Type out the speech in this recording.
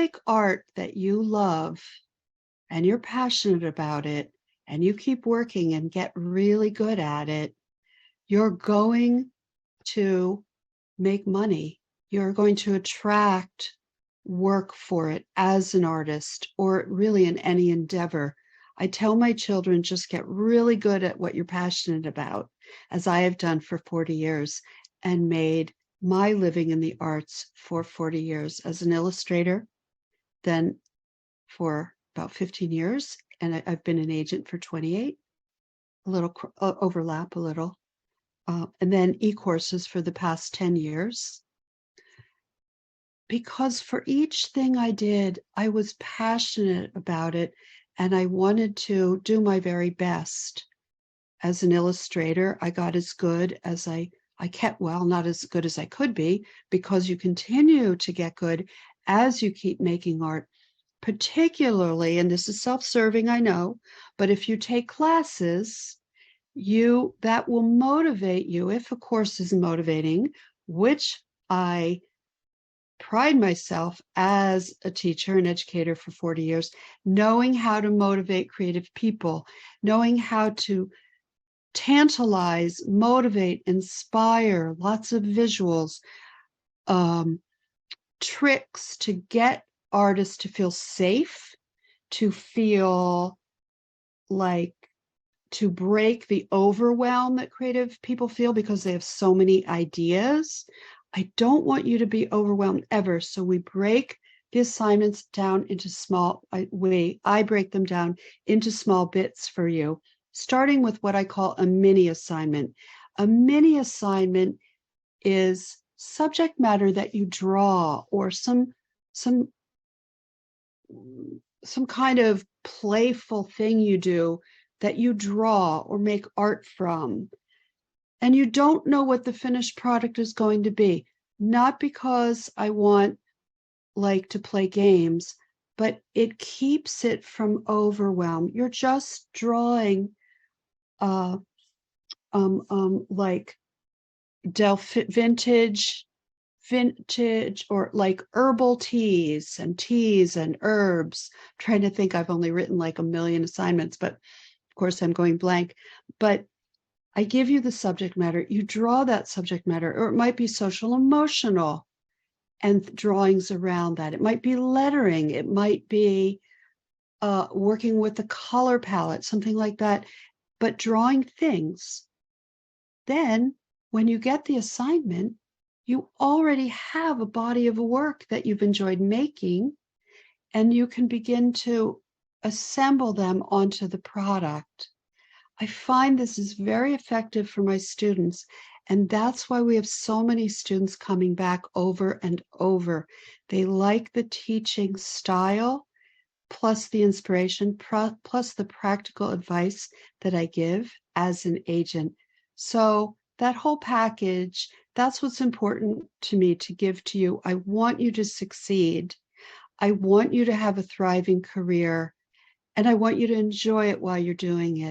make art that you love and you're passionate about it and you keep working and get really good at it, you're going to make money. You're going to attract work for it as an artist or really in any endeavor. I tell my children, just get really good at what you're passionate about, as I have done for 40 years and made my living in the arts for 40 years as an illustrator, then for about 15 years, and I've been an agent for 28, a little overlap a little, and then e-courses for the past 10 years. Because for each thing I did, I was passionate about it, and I wanted to do my very best. As an illustrator, I got as good as I kept, well, not as good as I could be, because you continue to get good as you keep making art, particularly, and this is self-serving, I know, but if you take classes, that will motivate you, if a course is motivating, which I pride myself as a teacher and educator for 40 years, knowing how to motivate creative people, knowing how to tantalize, motivate, inspire, lots of visuals, tricks to get artists to feel safe, to feel like, to break the overwhelm that creative people feel because they have so many ideas. I don't want you to be overwhelmed ever. So we break the assignments down into I break them down into small bits for you, starting with what I call a mini assignment. A mini assignment is subject matter that you draw, or some kind of playful thing you do that you draw or make art from. And you don't know what the finished product is going to be. Not because I want to play games, but it keeps it from overwhelm. You're just drawing like vintage or like herbal teas and herbs. I'm trying to think, I've only written like a million assignments, but of course I'm going blank. But I give you the subject matter, you draw that subject matter, or it might be social emotional and drawings around that. It might be lettering, it might be working with the color palette, something like that, but drawing things. Then when you get the assignment, you already have a body of work that you've enjoyed making, and you can begin to assemble them onto the product. I find this is very effective for my students, and that's why we have so many students coming back over and over. They like the teaching style, plus the inspiration, plus the practical advice that I give as an agent. So that whole package, that's what's important to me to give to you. I want you to succeed. I want you to have a thriving career, and I want you to enjoy it while you're doing it.